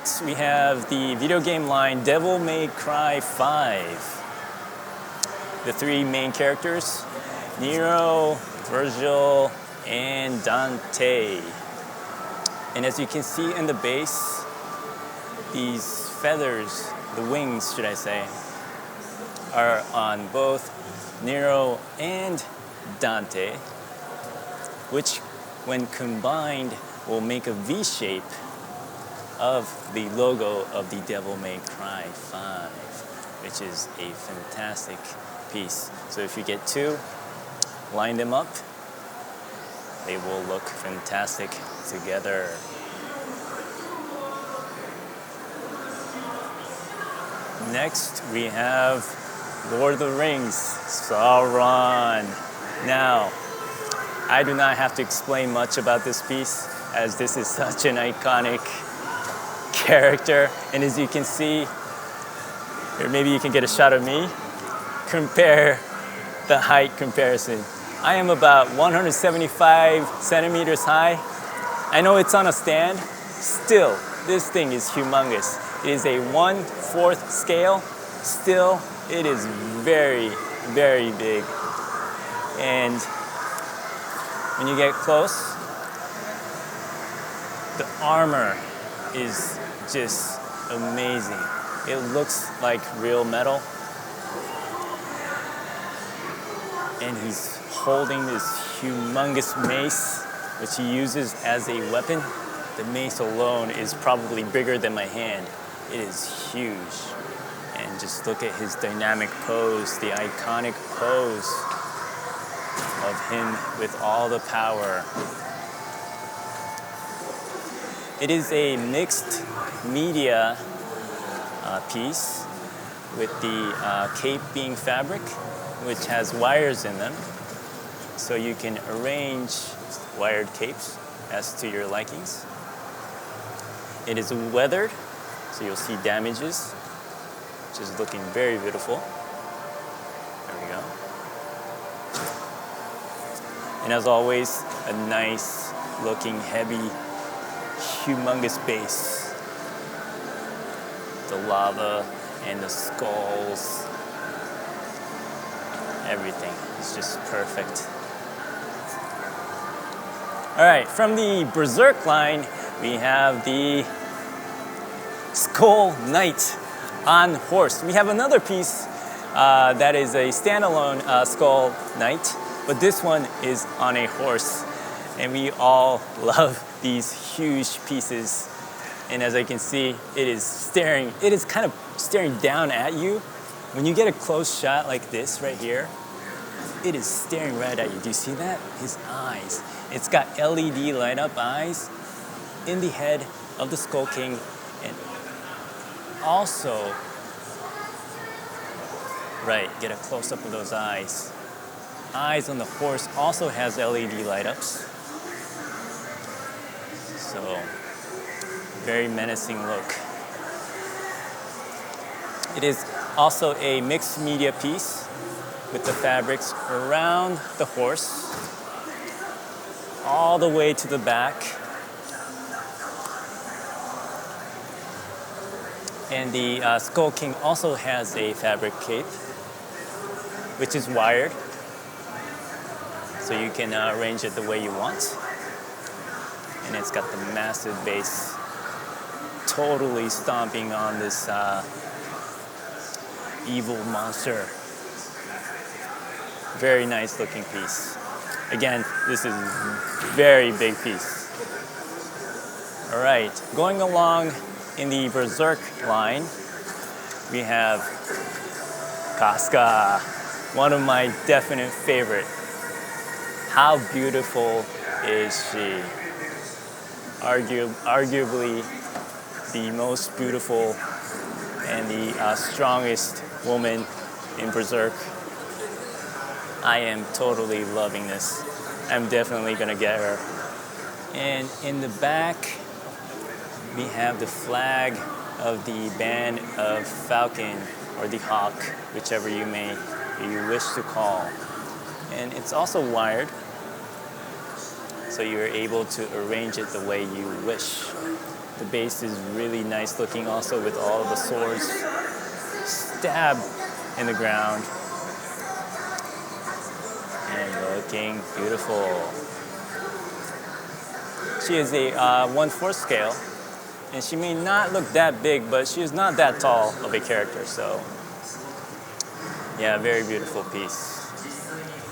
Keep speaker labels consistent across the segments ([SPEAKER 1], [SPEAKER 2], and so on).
[SPEAKER 1] Next, we have the video game line Devil May Cry 5. The three main characters, Nero, Vergil, and Dante. And as you can see in the base, these feathers, the wings should I say, are on both Nero and Dante, which when combined will make a V shape of the logo of the Devil May Cry 5, which is a fantastic piece. So if you get two, line them up, they will look fantastic together. Next, we have Lord of the Rings, Sauron. Now, I do not have to explain much about this piece, as this is such an iconic character. And as you can see, here maybe you can get a shot of me. Compare the height comparison. I am about 175 centimeters high. I know it's on a stand. Still, this thing is humongous. It is a 1/4 scale. Still, it is very, very big. And when you get close, the armor is just amazing. It looks like real metal. And he's holding this humongous mace, which he uses as a weapon. The mace alone is probably bigger than my hand. It is huge. And just look at his dynamic pose, the iconic pose of him with all the power. It is a mixed media piece with the cape being fabric, which has wires in them. So you can arrange wired capes as to your likings. It is weathered, so you'll see damages, which is looking very beautiful. There we go. And as always, a nice looking, heavy, humongous base. The lava and the skulls, everything is just perfect. All right, from the Berserk line, we have the Skull Knight on horse. We have another piece that is a standalone Skull Knight, but this one is on a horse. And we all love these huge pieces. And as I can see, it is kind of staring down at you. When you get a close shot like this right here, it is staring right at you. Do you see that? His eyes. It's got LED light up eyes in the head of the Skull King. And also, right, get a close up of those eyes. Eyes on the horse also has LED light ups. So, very menacing look. It is also a mixed media piece with the fabrics around the horse, all the way to the back. And the Skull King also has a fabric cape, which is wired, so you can arrange it the way you want. And it's got the massive base, totally stomping on this evil monster. Very nice looking piece. Again, this is a very big piece. All right, going along in the Berserk line, we have Casca, one of my definite favorite. How beautiful is she? Arguably the most beautiful and the strongest woman in Berserk. I am totally loving this. I'm definitely gonna get her. And in the back, we have the flag of the band of Falcon, or the Hawk, whichever you wish to call. And it's also wired, so you're able to arrange it the way you wish. The base is really nice looking also with all of the swords stabbed in the ground. And looking beautiful. She is a 1/4 scale, and she may not look that big, but she is not that tall of a character, so yeah, very beautiful piece.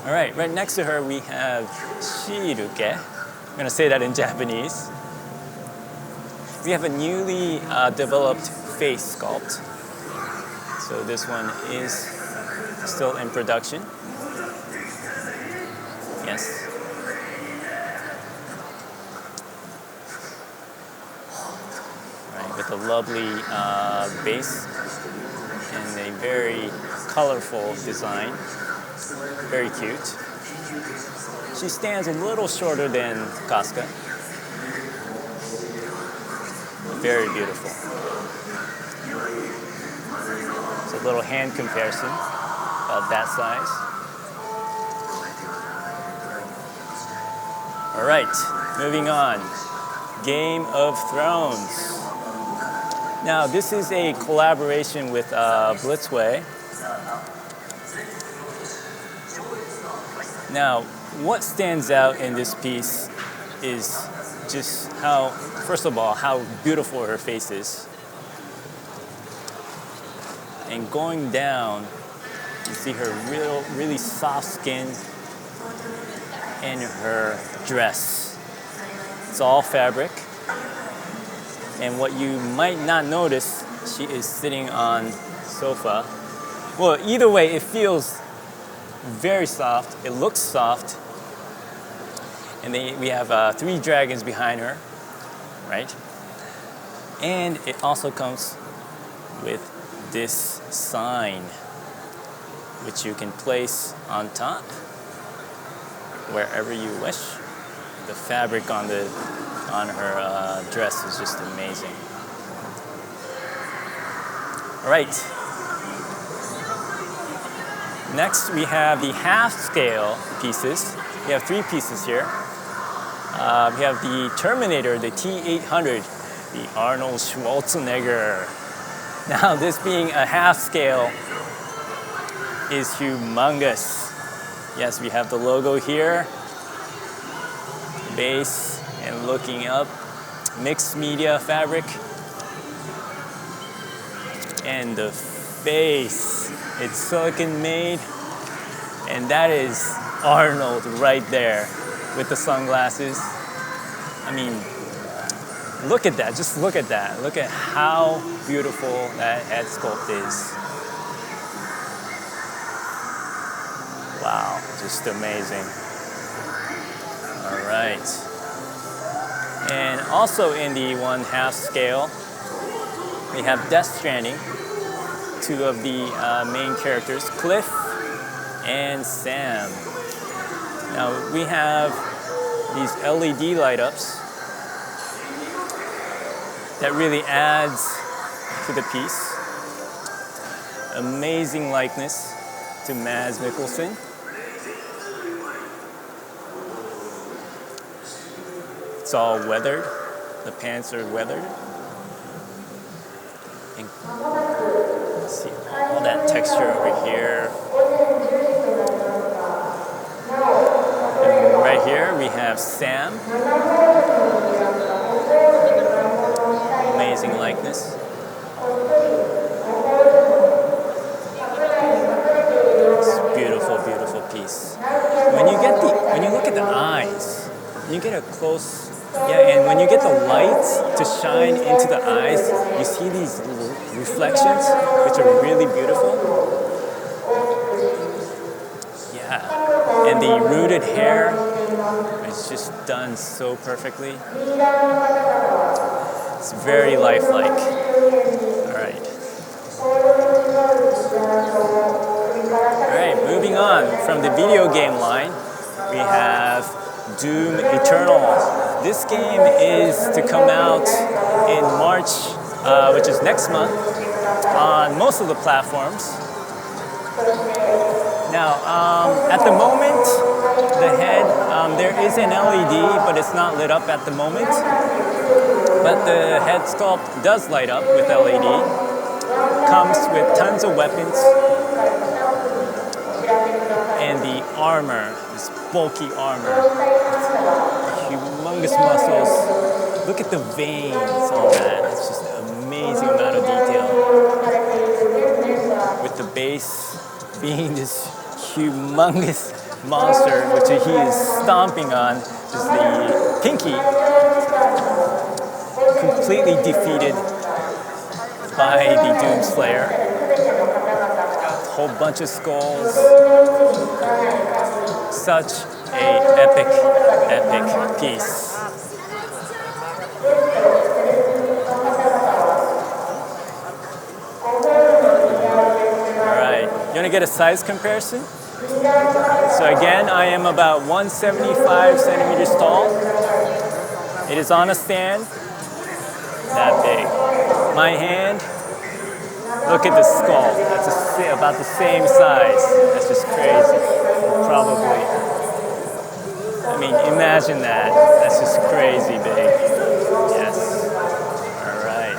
[SPEAKER 1] All right, right next to her we have Schierke. I'm gonna say that in Japanese. We have a newly developed face sculpt. So this one is still in production. Yes. Right, with a lovely base and a very colorful design. Very cute. She stands a little shorter than Casca. Very beautiful. It's a little hand comparison, about that size. All right, moving on. Game of Thrones. Now, this is a collaboration with Blitzway. Now, what stands out in this piece is just how, first of all, how beautiful her face is. And going down, you see her really soft skin and her dress. It's all fabric. And what you might not notice, she is sitting on sofa. Well, either way, it feels very soft. It looks soft. And we have 3 dragons behind her, right? And it also comes with this sign, which you can place on top, wherever you wish. The fabric on her dress is just amazing. All right. Next, we have the half-scale pieces. We have 3 pieces here. We have the Terminator, the T-800, the Arnold Schwarzenegger. Now, this being a half-scale is humongous. Yes, we have the logo here, base, and looking up, mixed media fabric, and the face. It's silicon made, and that is Arnold right there with the sunglasses. I mean, look at that, just look at that. Look at how beautiful that head sculpt is. Wow, just amazing. All right. And also in the 1/2 scale, we have Death Stranding. 2 of the main characters, Cliff and Sam. Now we have these LED light ups that really adds to the piece. Amazing likeness to Mads Mikkelsen. It's all weathered. The pants are weathered. And see all that texture over here. And right here we have Sam. Amazing likeness. It's a beautiful, beautiful piece. When you look at the eyes, you get a close. Yeah, and when you get the lights to shine into the eyes, you see these reflections, which are really beautiful. Yeah, and the rooted hair is just done so perfectly. It's very lifelike. All right. All right, moving on from the video game line, we have Doom Eternal. This game is to come out in March, which is next month, on most of the platforms. Now, at the moment, the head, there is an LED, but it's not lit up at the moment. But the head sculpt does light up with LED. Comes with tons of weapons. And the armor, this bulky armor. Humongous muscles. Look at the veins on that. It's just an amazing amount of detail. With the base being this humongous monster, which he is stomping on, is the pinky, completely defeated by the Doomslayer. A whole bunch of skulls. Such a epic piece. Alright, you want to get a size comparison? So again, I am about 175 centimeters tall. It is on a stand, that big. My hand, look at the skull. That's about the same size. That's just crazy. Probably. I mean, imagine that. That's just crazy big. Yes. All right.